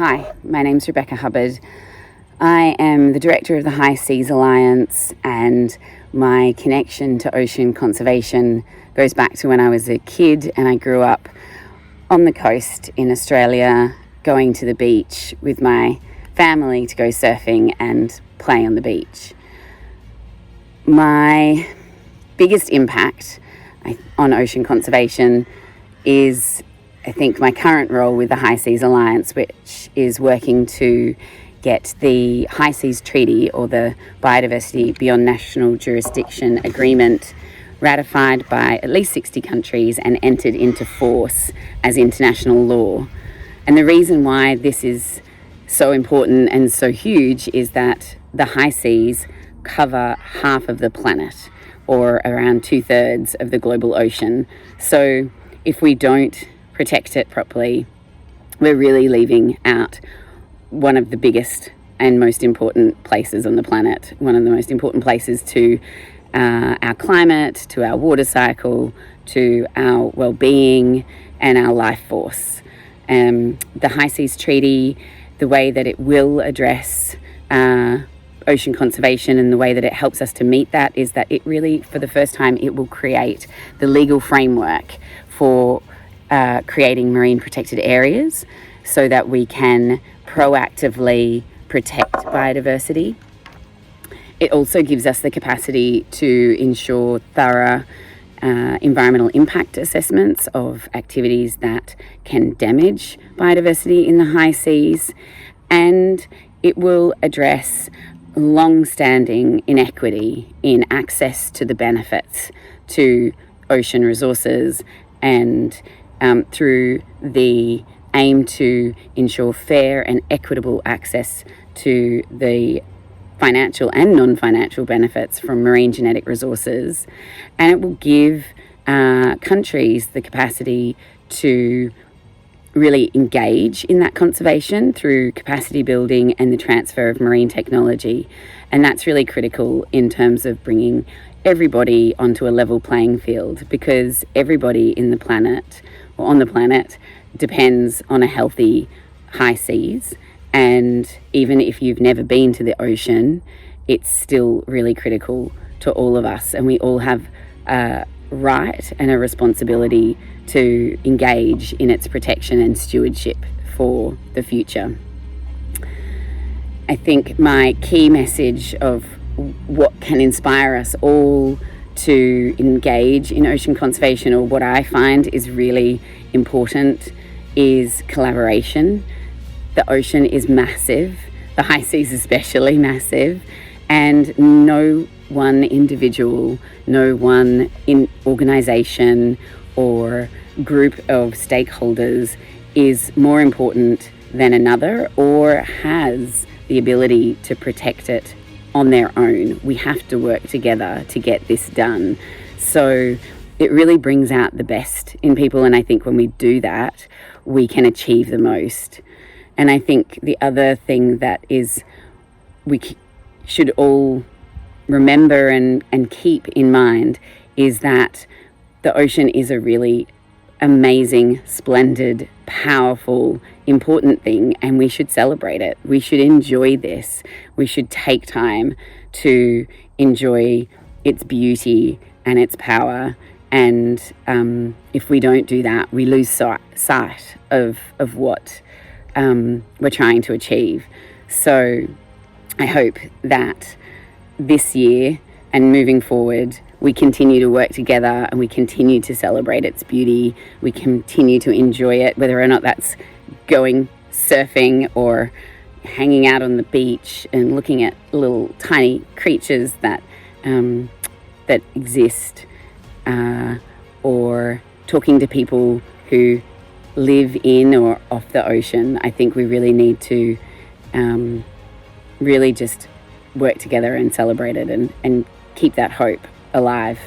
Hi, my name's Rebecca Hubbard. I am the director of the High Seas Alliance, and my connection to ocean conservation goes back to when I was a kid and I grew up on the coast in Australia, going to the beach with my family to go surfing and play on the beach. My biggest impact on ocean conservation is, I think, my current role with the High Seas Alliance, which is working to get the High Seas Treaty, or the Biodiversity Beyond National Jurisdiction Agreement, ratified by at least 60 countries and entered into force as international law. And the reason why this is so important and so huge is that the high seas cover half of the planet, or around 2/3 of the global ocean. So if we don't protect it properly, we're really leaving out one of the biggest and most important places on the planet, one of the most important places to our climate, to our water cycle, to our well-being and our life force. The High Seas Treaty, the way that it will address ocean conservation and the way that it helps us to meet that is that it really, for the first time, it will create the legal framework for creating marine protected areas so that we can proactively protect biodiversity. It also gives us the capacity to ensure thorough environmental impact assessments of activities that can damage biodiversity in the high seas, and it will address long-standing inequity in access to the benefits to ocean resources, and through the aim to ensure fair and equitable access to the financial and non-financial benefits from marine genetic resources. And it will give countries the capacity to really engage in that conservation through capacity building and the transfer of marine technology. And that's really critical in terms of bringing everybody onto a level playing field, because everybody in the planet, or on the planet, depends on a healthy high seas. And even if you've never been to the ocean, it's still really critical to all of us, and we all have a right and a responsibility to engage in its protection and stewardship for the future. I think my key message of what can inspire us all to engage in ocean conservation, or what I find is really important, is collaboration. The ocean is massive, the high seas especially massive, and no one individual, no one organisation or group of stakeholders is more important than another or has the ability to protect it on their own. We have to work together to get this done. So it really brings out the best in people, and I think when we do that, we can achieve the most. And I think the other thing that is we should all remember and keep in mind is that the ocean is a really amazing, splendid, powerful, important thing, and we should celebrate it. We should enjoy this. We should take time to enjoy its beauty and its power. And if we don't do that, we lose sight of what we're trying to achieve. So I hope that this year and moving forward, we continue to work together and we continue to celebrate its beauty. We continue to enjoy it, whether or not that's going surfing or hanging out on the beach and looking at little tiny creatures that exist, or talking to people who live in or off the ocean. I think we really need to really just work together and celebrate it and keep that hope alive.